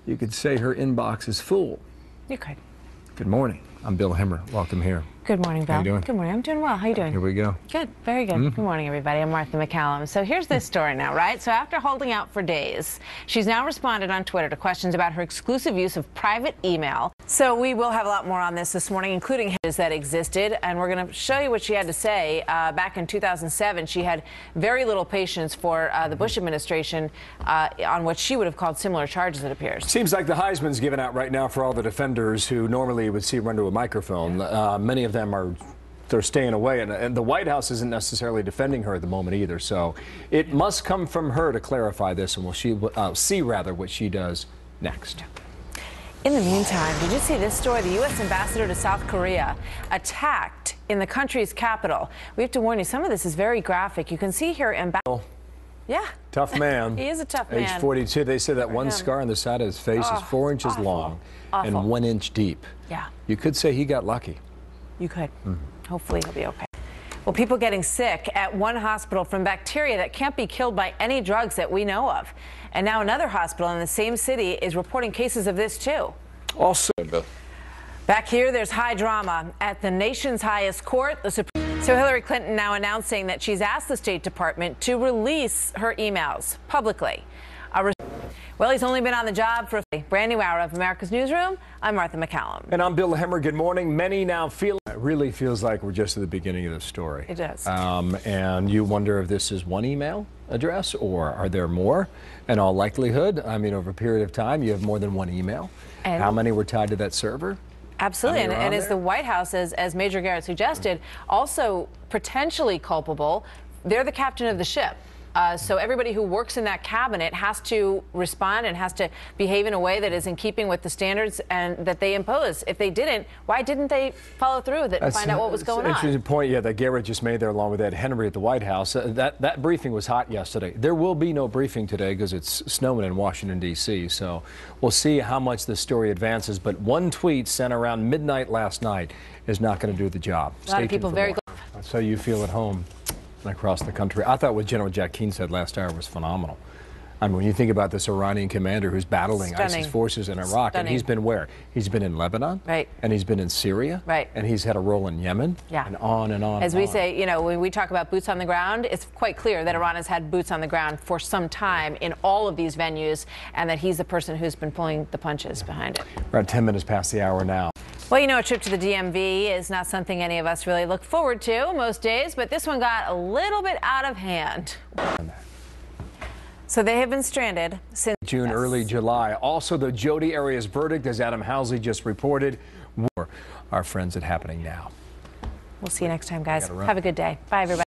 You could say her inbox is full. You could. Good morning. I'm Bill Hemmer. Welcome here. Good morning, Bill. How you doing? Good morning. I'm doing well. How you doing? Here we go. Good. Very good. Good morning, everybody. I'm Martha MacCallum. So here's this story now, right? So after holding out for days, she's now responded on Twitter to questions about her exclusive use of private email. So we will have a lot more on this morning, including his that existed. And we're going to show you what she had to say. Back in 2007, she had very little patience for the Bush administration on what she would have called similar charges, it appears. Seems like the Heisman's given out right now for all the defenders who normally would see run to a microphone. Many of them they're staying away, and the White House isn't necessarily defending her at the moment either. So it must come from her to clarify this, and we'll see what she does next. In the meantime, did you see this story? The U.S. ambassador to South Korea attacked in the country's capital. We have to warn you, some of this is very graphic. You can see here, yeah. Tough man. He is a tough man. Age 42. They say that one scar on the side of his face is 4 inches long and 1 inch deep. Yeah. You could say he got lucky. You could. Hopefully he'll be okay. Well, people getting sick at one hospital from bacteria that can't be killed by any drugs that we know of. And now another hospital in the same city is reporting cases of this too. Also, back here, there's high drama at the nation's highest court. So Hillary Clinton now announcing that she's asked the State Department to release her emails publicly. Well, he's only been on the job for a brand new hour of America's Newsroom. I'm Martha MacCallum. And I'm Bill Hemmer. Good morning. Many now feel it really feels like we're just at the beginning of the story. It does. And you wonder if this is one email address or are there more? In all likelihood, I mean, over a period of time, you have more than one email. And how many were tied to that server? Absolutely, and as the White House, as Major Garrett suggested, also potentially culpable, they're the captain of the ship. So everybody who works in that cabinet has to respond and has to behave in a way that is in keeping with the standards and that they impose. If they didn't, why didn't they follow through with it and find out what was going on? Interesting point, yeah, that Garrett just made there along with Ed Henry at the White House. That briefing was hot yesterday. There will be no briefing today because it's snowing in Washington, D.C. So we'll see how much this story advances. But one tweet sent around midnight last night is not going to do the job. A lot of people very good. That's how you feel at home across the country. I thought what General Jack Keane said last hour was phenomenal. I mean, when you think about this Iranian commander who's battling ISIS forces in Iraq, and he's been where? He's been in Lebanon, right? And he's been in Syria, right? And he's had a role in Yemen, yeah. And on and on. As we say, you know, when we talk about boots on the ground, it's quite clear that Iran has had boots on the ground for some time in all of these venues, and that he's the person who's been pulling the punches behind it. We're at 10 minutes past the hour now. Well, you know, a trip to the DMV is not something any of us really look forward to most days, but this one got a little bit out of hand. So they have been stranded since June, early July. Also, the Jody area's verdict, as Adam Housley just reported. Our friends at Happening Now. We'll see you next time, guys. Have a good day. Bye, everybody.